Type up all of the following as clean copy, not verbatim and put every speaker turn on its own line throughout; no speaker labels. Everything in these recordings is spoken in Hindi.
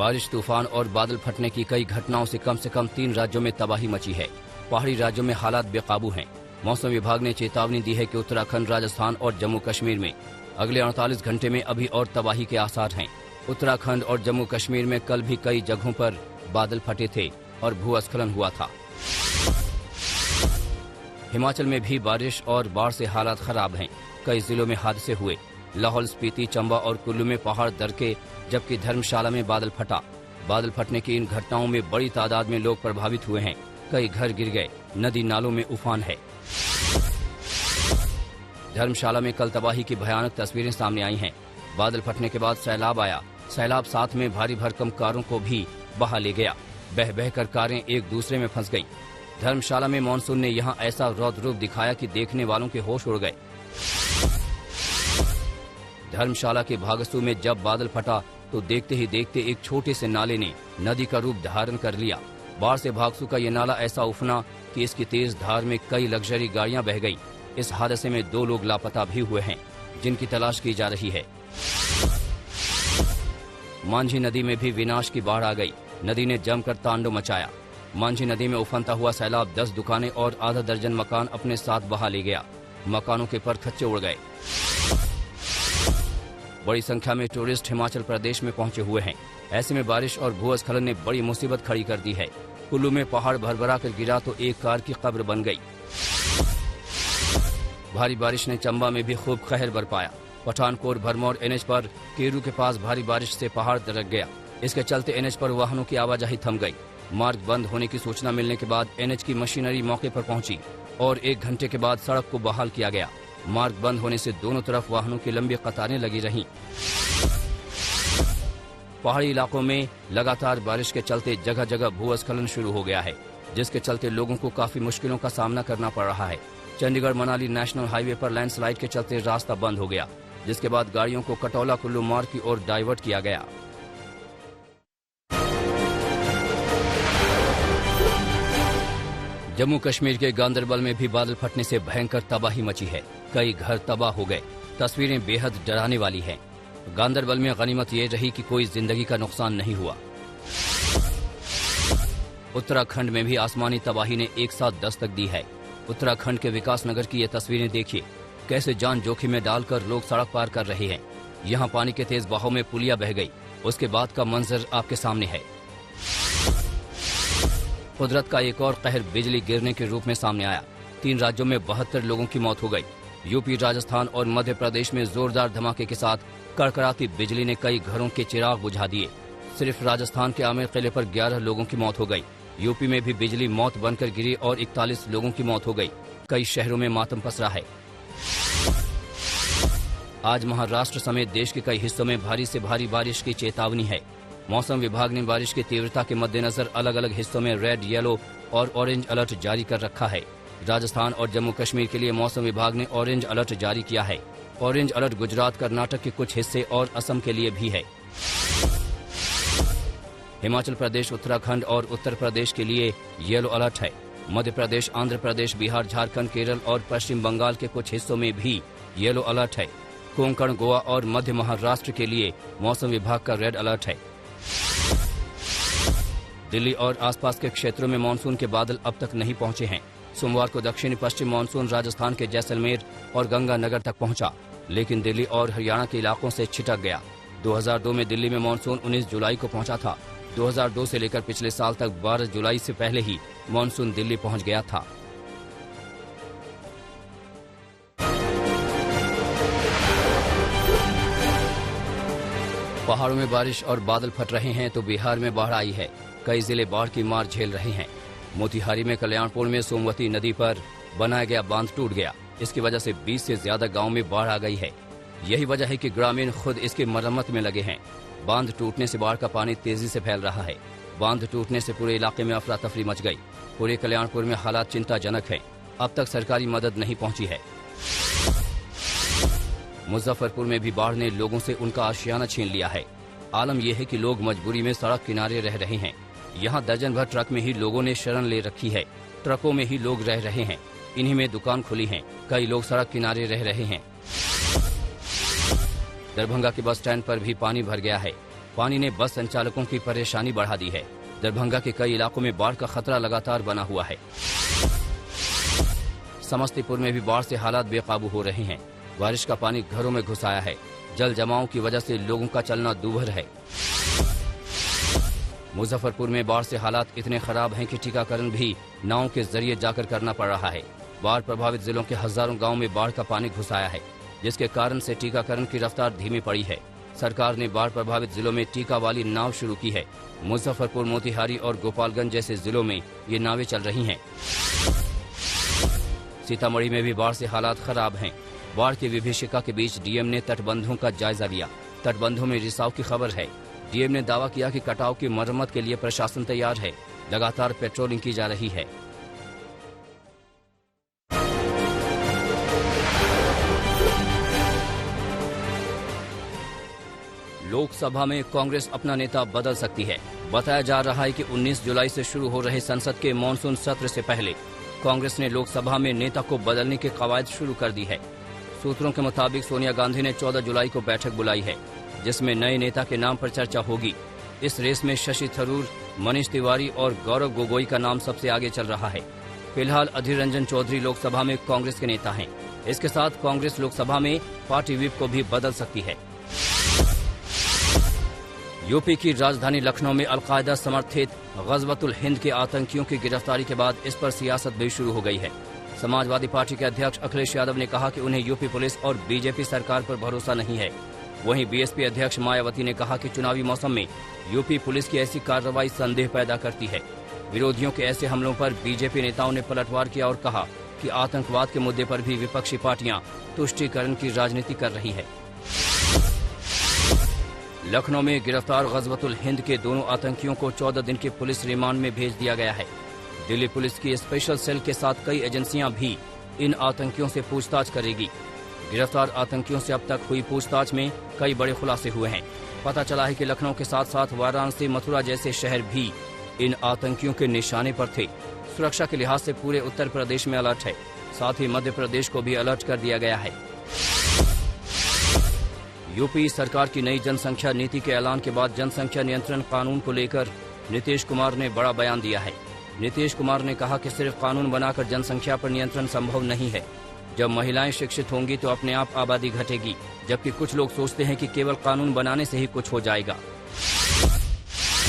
बारिश, तूफान और बादल फटने की कई घटनाओं से कम 3 राज्यों में तबाही मची है। पहाड़ी राज्यों में हालात बेकाबू हैं। मौसम विभाग ने चेतावनी दी है कि उत्तराखंड, राजस्थान और जम्मू कश्मीर में अगले 48 घंटे में अभी और तबाही के आसार हैं। उत्तराखंड और जम्मू कश्मीर में कल भी कई जगहों पर बादल फटे थे और भूस्खलन हुआ था। हिमाचल में भी बारिश और बाढ़ से हालात खराब हैं। कई जिलों में हादसे हुए। लाहौल स्पीति, चंबा और कुल्लू में पहाड़ दरके, जबकि धर्मशाला में बादल फटा। बादल फटने की इन घटनाओं में बड़ी तादाद में लोग प्रभावित हुए हैं। कई घर गिर गए। नदी नालों में उफान है। धर्मशाला में कल तबाही की भयानक तस्वीरें सामने आई हैं। बादल फटने के बाद सैलाब आया। सैलाब साथ में भारी भरकम कारों को भी बहा ले गया। बह बह कर कारें एक दूसरे में फंस गईं। धर्मशाला में मानसून ने यहां ऐसा रौद्र रूप दिखाया कि देखने वालों के होश उड़ गए। धर्मशाला के भागसू में जब बादल फटा तो देखते ही देखते एक छोटे से नाले ने नदी का रूप धारण कर लिया। बाढ़ से भागसू का ये नाला ऐसा उफना कि इसकी तेज धार में कई लग्जरी गाड़ियां बह गईं। इस हादसे में 2 लोग लापता भी हुए हैं, जिनकी तलाश की जा रही है। मांझी नदी में भी विनाश की बाढ़ आ गई। नदी ने जमकर तांडव मचाया। मांझी नदी में उफनता हुआ सैलाब 10 दुकानें और आधा दर्जन मकान अपने साथ बहा ले गया। मकानों के परखच्चे उड़ गए। बड़ी संख्या में टूरिस्ट हिमाचल प्रदेश में पहुंचे हुए हैं। ऐसे में बारिश और भूस्खलन ने बड़ी मुसीबत खड़ी कर दी है। कुल्लू में पहाड़ भरभरा कर गिरा तो एक कार की कब्र बन गई। भारी बारिश ने चंबा में भी खूब कहर बरपाया। पठानकोट भरमौर एनएच पर केरू के पास भारी बारिश से पहाड़ दरक गया। इसके चलते एनएच पर वाहनों की आवाजाही थम गई। मार्ग बंद होने की सूचना मिलने के बाद एनएच की मशीनरी मौके पर पहुंची और 1 घंटे के बाद सड़क को बहाल किया गया। मार्ग बंद होने से दोनों तरफ वाहनों की लंबी कतारें लगी रहीं। पहाड़ी इलाकों में लगातार बारिश के चलते जगह जगह भूस्खलन शुरू हो गया है, जिसके चलते लोगों को काफी मुश्किलों का सामना करना पड़ रहा है। चंडीगढ़ मनाली नेशनल हाईवे पर लैंडस्लाइड के चलते रास्ता बंद हो गया, जिसके बाद गाड़ियों को कटौला कुल्लू मार्ग की ओर डाइवर्ट किया गया। जम्मू कश्मीर के गांदरबल में भी बादल फटने से भयंकर तबाही मची है। कई घर तबाह हो गए। तस्वीरें बेहद डराने वाली हैं। गांदरबल में गनीमत ये रही कि कोई जिंदगी का नुकसान नहीं हुआ। उत्तराखंड में भी आसमानी तबाही ने एक साथ दस्तक दी है। उत्तराखंड के विकास नगर की ये तस्वीरें देखिए। कैसे जान जोखिम में डालकर लोग सड़क पार कर रहे हैं। यहाँ पानी के तेज बहाव में पुलिया बह गई। उसके बाद का मंजर आपके सामने है। कुदरत का एक और कहर बिजली गिरने के रूप में सामने आया। 3 राज्यों में 72 लोगों की मौत हो गई। यूपी, राजस्थान और मध्य प्रदेश में जोरदार धमाके के साथ कड़कड़ाती बिजली ने कई घरों के चिराग बुझा दिए। सिर्फ राजस्थान के आमेर किले पर 11 लोगों की मौत हो गई। यूपी में भी बिजली मौत बनकर गिरी और 41 लोगों की मौत हो गई। कई शहरों में मातम पसरा है। आज महाराष्ट्र समेत देश के कई हिस्सों में भारी से भारी बारिश की चेतावनी है। मौसम विभाग ने बारिश की तीव्रता के मद्देनजर अलग अलग हिस्सों में रेड, येलो और ऑरेंज अलर्ट जारी कर रखा है। राजस्थान और जम्मू कश्मीर के लिए मौसम विभाग ने ऑरेंज अलर्ट जारी किया है। ऑरेंज अलर्ट गुजरात, कर्नाटक के कुछ हिस्से और असम के लिए भी है। हिमाचल प्रदेश, उत्तराखंड और उत्तर प्रदेश के लिए येलो अलर्ट है। मध्य प्रदेश, आंध्र प्रदेश, बिहार, झारखंड, केरल और पश्चिम बंगाल के कुछ हिस्सों में भी येलो अलर्ट है। कोंकण, गोवा और मध्य महाराष्ट्र के लिए मौसम विभाग का रेड अलर्ट है। दिल्ली और आसपास के क्षेत्रों में मानसून के बादल अब तक नहीं पहुंचे हैं। सोमवार को दक्षिणी पश्चिम मानसून राजस्थान के जैसलमेर और गंगानगर तक पहुंचा, लेकिन दिल्ली और हरियाणा के इलाकों से छिटक गया। 2002 में दिल्ली में मानसून 19 जुलाई को पहुंचा था। 2002 से लेकर पिछले साल तक 12 जुलाई से पहले ही मानसून दिल्ली पहुंच गया था। पहाड़ों में बारिश और बादल फट रहे हैं तो बिहार में बाढ़ आई है। कई जिले बाढ़ की मार झेल रहे हैं। मोतिहारी में कल्याणपुर में सोमवती नदी पर बनाया गया बांध टूट गया। इसकी वजह से 20 से ज्यादा गांव में बाढ़ आ गई है। यही वजह है कि ग्रामीण खुद इसकी मरम्मत में लगे हैं। बांध टूटने से बाढ़ का पानी तेजी से फैल रहा है। बांध टूटने से पूरे इलाके में अफरा तफरी मच गई। पूरे कल्याणपुर में हालात चिंताजनक हैं। अब तक सरकारी मदद नहीं पहुंची है। मुजफ्फरपुर में भी बाढ़ ने लोगों से उनका आशियाना छीन लिया है। आलम यह है कि लोग मजबूरी में सड़क किनारे रह रहे हैं। यहाँ दर्जन भर ट्रक में ही लोगों ने शरण ले रखी है। ट्रकों में ही लोग रह रहे हैं। इन्हीं में दुकान खुली है। कई लोग सड़क किनारे रह रहे हैं। दरभंगा के बस स्टैंड पर भी पानी भर गया है। पानी ने बस संचालकों की परेशानी बढ़ा दी है। दरभंगा के कई इलाकों में बाढ़ का खतरा लगातार बना हुआ है। समस्तीपुर में भी बाढ़ से हालात बेकाबू हो रहे हैं। बारिश का पानी घरों में घुस आया है। जल जमाव की वजह से लोगों का चलना दूभर है। मुजफ्फरपुर में बाढ़ से हालात इतने खराब हैं कि टीकाकरण भी नावों के जरिए जाकर करना पड़ रहा है। बाढ़ प्रभावित जिलों के हजारों गांवों में बाढ़ का पानी घुस आया है, जिसके कारण से टीकाकरण की रफ्तार धीमी पड़ी है। सरकार ने बाढ़ प्रभावित जिलों में टीका वाली नाव शुरू की है। मुजफ्फरपुर, मोतिहारी और गोपालगंज जैसे जिलों में ये नावें चल रही हैं। सीतामढ़ी में भी बाढ़ से हालात खराब हैं। बाढ़ की विभीषिका के बीच डीएम ने तटबंधों का जायजा लिया। तटबंधों में रिसाव की खबर है। डीएम ने दावा किया कि कटाव की मरम्मत के लिए प्रशासन तैयार है। लगातार पेट्रोलिंग की जा रही है। लोकसभा में कांग्रेस अपना नेता बदल सकती है। बताया जा रहा है कि 19 जुलाई से शुरू हो रहे संसद के मानसून सत्र से पहले कांग्रेस ने लोकसभा में नेता को बदलने की कवायद शुरू कर दी है। सूत्रों के मुताबिक सोनिया गांधी ने 14 जुलाई को बैठक बुलाई है, जिसमें नए नेता के नाम पर चर्चा होगी। इस रेस में शशि थरूर, मनीष तिवारी और गौरव गोगोई का नाम सबसे आगे चल रहा है। फिलहाल अधीर रंजन चौधरी लोकसभा में कांग्रेस के नेता हैं। इसके साथ कांग्रेस लोकसभा में पार्टी व्हिप को भी बदल सकती है। यूपी की राजधानी लखनऊ में अलकायदा समर्थित गजवतुल हिंद के आतंकियों की गिरफ्तारी के बाद इस पर सियासत भी शुरू हो गई है। समाजवादी पार्टी के अध्यक्ष अखिलेश यादव ने कहा कि उन्हें यूपी पुलिस और बीजेपी सरकार पर भरोसा नहीं है। वहीं बीएसपी अध्यक्ष मायावती ने कहा कि चुनावी मौसम में यूपी पुलिस की ऐसी कार्रवाई संदेह पैदा करती है। विरोधियों के ऐसे हमलों पर बीजेपी नेताओं ने पलटवार किया और कहा कि आतंकवाद के मुद्दे पर भी विपक्षी पार्टियां तुष्टीकरण की राजनीति कर रही है। लखनऊ में गिरफ्तार गजवतुल हिंद के दोनों आतंकियों को 14 दिन के पुलिस रिमांड में भेज दिया गया है। दिल्ली पुलिस की स्पेशल सेल के साथ कई एजेंसियां भी इन आतंकियों से पूछताछ करेगी। गिरफ्तार आतंकियों से अब तक हुई पूछताछ में कई बड़े खुलासे हुए हैं। पता चला है कि लखनऊ के साथ साथ वाराणसी, मथुरा जैसे शहर भी इन आतंकियों के निशाने पर थे। सुरक्षा के लिहाज से पूरे उत्तर प्रदेश में अलर्ट है। साथ ही मध्य प्रदेश को भी अलर्ट कर दिया गया है। यूपी सरकार की नई जनसंख्या नीति के ऐलान के बाद जनसंख्या नियंत्रण कानून को लेकर नीतीश कुमार ने बड़ा बयान दिया है। नीतीश कुमार ने कहा कि सिर्फ कानून बनाकर जनसंख्या पर नियंत्रण संभव नहीं है। जब महिलाएं शिक्षित होंगी तो अपने आप आबादी घटेगी, जबकि कुछ लोग सोचते हैं कि केवल कानून बनाने से ही कुछ हो जाएगा।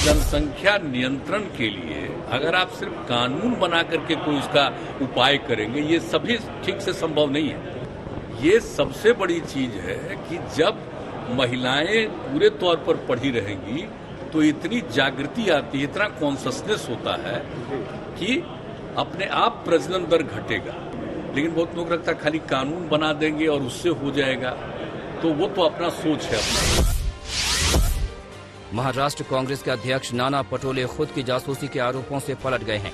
जनसंख्या नियंत्रण के लिए अगर आप सिर्फ कानून बना करके कोई उसका उपाय करेंगे, ये सभी ठीक से संभव नहीं है। ये सबसे बड़ी चीज है कि जब महिलाएं पूरे तौर पर पढ़ी रहेंगी तो इतनी जागृति आती है, इतना कॉन्शसनेस होता है कि अपने आप प्रजनन दर घटेगा। लेकिन बहुत लोग लगता है खाली कानून बना देंगे और उससे हो जाएगा, तो वो तो अपना सोच है अपना।
महाराष्ट्र कांग्रेस के अध्यक्ष नाना पटोले खुद की जासूसी के आरोपों से पलट गए हैं।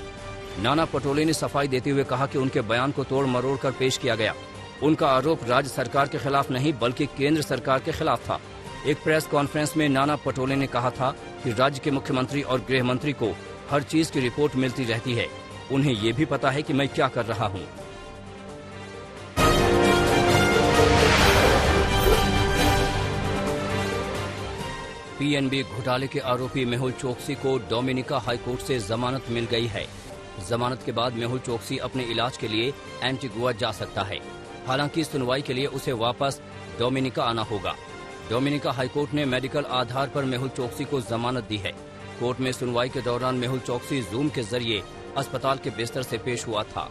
नाना पटोले ने सफाई देते हुए कहा कि उनके बयान को तोड़ मरोड़ कर पेश किया गया। उनका आरोप राज्य सरकार के खिलाफ नहीं बल्कि केंद्र सरकार के खिलाफ था। एक प्रेस कॉन्फ्रेंस में नाना पटोले ने कहा था कि राज्य के मुख्यमंत्री और गृह मंत्री को हर चीज की रिपोर्ट मिलती रहती है। उन्हें ये भी पता है कि मैं क्या कर रहा हूँ। पीएनबी घोटाले के आरोपी मेहुल चोकसी को डोमिनिका हाईकोर्ट से जमानत मिल गई है। जमानत के बाद मेहुल चोकसी अपने इलाज के लिए एंटीगुआ जा सकता है। हालांकि सुनवाई के लिए उसे वापस डोमिनिका आना होगा। डोमिनिका हाईकोर्ट ने मेडिकल आधार पर मेहुल चोकसी को जमानत दी है। कोर्ट में सुनवाई के दौरान मेहुल चोकसी जूम के जरिए अस्पताल के बिस्तर से पेश हुआ था।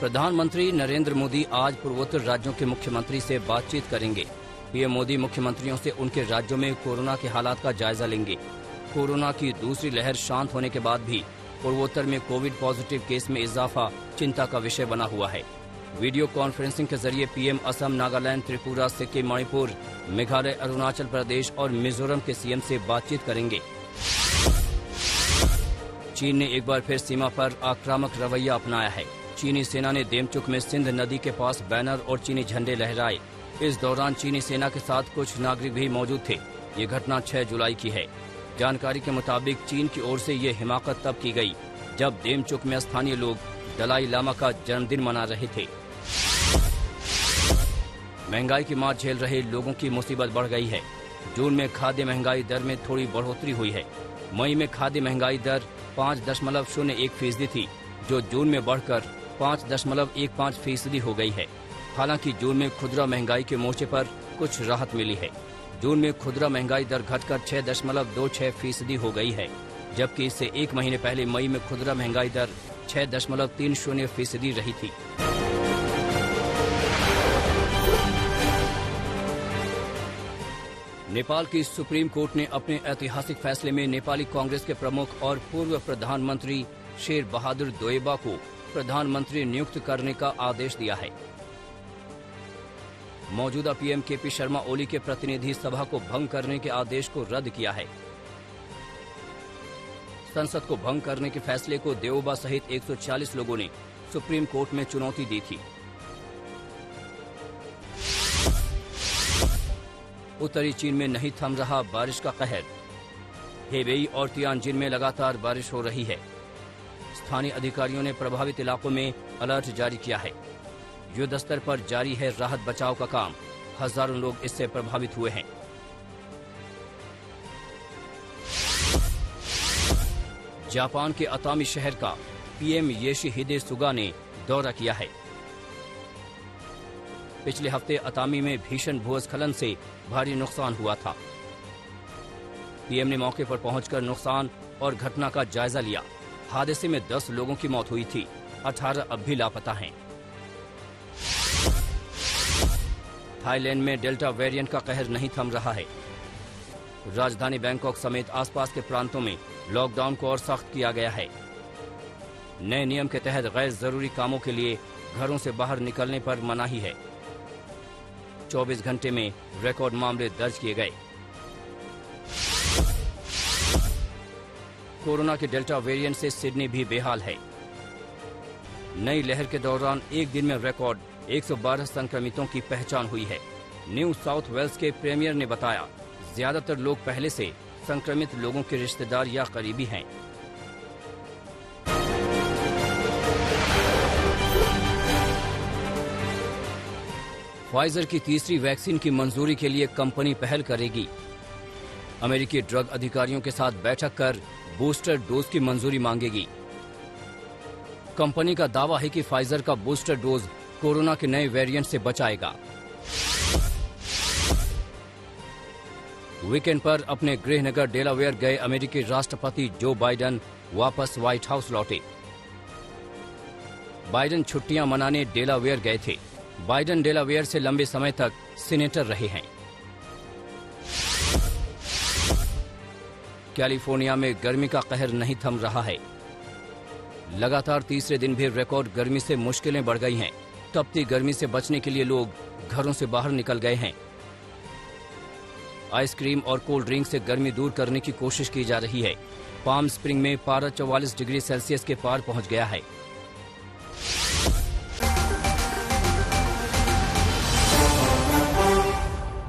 प्रधानमंत्री नरेंद्र मोदी आज पूर्वोत्तर राज्यों के मुख्यमंत्री से बातचीत करेंगे। पीएम मोदी मुख्यमंत्रियों से उनके राज्यों में कोरोना के हालात का जायजा लेंगे। कोरोना की दूसरी लहर शांत होने के बाद भी पूर्वोत्तर में कोविड पॉजिटिव केस में इजाफा चिंता का विषय बना हुआ है। वीडियो कॉन्फ्रेंसिंग के जरिए पीएम असम, नागालैंड, त्रिपुरा, सिक्किम, मणिपुर, मेघालय, अरुणाचल प्रदेश और मिजोरम के सीएम से बातचीत करेंगे। चीन ने एक बार फिर सीमा पर आक्रामक रवैया अपनाया है। चीनी सेना ने देमचुक में सिंध नदी के पास बैनर और चीनी झंडे लहराए। इस दौरान चीनी सेना के साथ कुछ नागरिक भी मौजूद थे। ये घटना 6 जुलाई की है। जानकारी के मुताबिक चीन की ओर से ये हिमाकत तब की गई जब देमचुक में स्थानीय लोग दलाई लामा का जन्मदिन मना रहे थे। महंगाई की मार झेल रहे लोगों की मुसीबत बढ़ गई है। जून में खाद्य महंगाई दर में थोड़ी बढ़ोतरी हुई है। मई में खाद्य महंगाई दर 5.01% थी, जो जून में बढ़कर 5.15% हो गई है। हालांकि जून में खुदरा महंगाई के मोर्चे पर कुछ राहत मिली है। जून में खुदरा महंगाई दर घटकर 6.26% हो गई है, जबकि इससे एक महीने पहले मई में खुदरा महंगाई दर 6.30% रही थी। नेपाल की सुप्रीम कोर्ट ने अपने ऐतिहासिक फैसले में नेपाली कांग्रेस के प्रमुख और पूर्व प्रधानमंत्री शेर बहादुर दोएबा को प्रधानमंत्री नियुक्त करने का आदेश दिया है। मौजूदा पीएम केपी शर्मा ओली के प्रतिनिधि सभा को भंग करने के आदेश को रद्द किया है। संसद को भंग करने के फैसले को देओबा सहित 140 लोगों ने सुप्रीम कोर्ट में चुनौती दी थी। उत्तरी चीन में नहीं थम रहा बारिश का कहर। हेबेई और तियानजिन में लगातार बारिश हो रही है। स्थानीय अधिकारियों ने प्रभावित इलाकों में अलर्ट जारी किया है। युद्ध स्तर पर जारी है राहत बचाव का काम। हजारों लोग इससे प्रभावित हुए हैं। जापान के अतामी शहर का पीएम योशिहिदे सुगा ने दौरा किया है। पिछले हफ्ते अतामी में भीषण भूस्खलन से भारी नुकसान हुआ था। पीएम ने मौके पर पहुंचकर नुकसान और घटना का जायजा लिया। हादसे में 10 लोगों की मौत हुई थी, 18 अब भी लापता हैं। थाईलैंड में डेल्टा वेरिएंट का कहर नहीं थम रहा है। राजधानी बैंकॉक समेत आसपास के प्रांतों में लॉकडाउन को और सख्त किया गया है। नए नियम के तहत गैर जरूरी कामों के लिए घरों से बाहर निकलने पर मनाही है। 24 घंटे में रिकॉर्ड मामले दर्ज किए गए। कोरोना के डेल्टा वेरिएंट से सिडनी भी बेहाल है। नई लहर के दौरान एक दिन में रिकॉर्ड 112 संक्रमितों की पहचान हुई है। न्यू साउथ वेल्स के प्रीमियर ने बताया, ज्यादातर लोग पहले से संक्रमित लोगों के रिश्तेदार या करीबी हैं। फाइजर की तीसरी वैक्सीन की मंजूरी के लिए कंपनी पहल करेगी। अमेरिकी ड्रग अधिकारियों के साथ बैठक कर बूस्टर डोज की मंजूरी मांगेगी। कंपनी का दावा है कि फाइजर का बूस्टर डोज कोरोना के नए वेरिएंट से बचाएगा। वीकेंड पर अपने गृहनगर डेलावेयर गए अमेरिकी राष्ट्रपति जो बाइडेन वापस व्हाइट हाउस लौटे। बाइडेन छुट्टियां मनाने डेलावेयर गए थे। बाइडेन डेलावेयर से लंबे समय तक सीनेटर रहे हैं। कैलिफोर्निया में गर्मी का कहर नहीं थम रहा है। लगातार तीसरे दिन भी रिकॉर्ड गर्मी से मुश्किलें बढ़ गई हैं। तपती गर्मी से बचने के लिए लोग घरों से बाहर निकल गए हैं। आइसक्रीम और कोल्ड ड्रिंक से गर्मी दूर करने की कोशिश की जा रही है। पाम स्प्रिंग में पारा 44 डिग्री सेल्सियस के पार पहुंच गया है।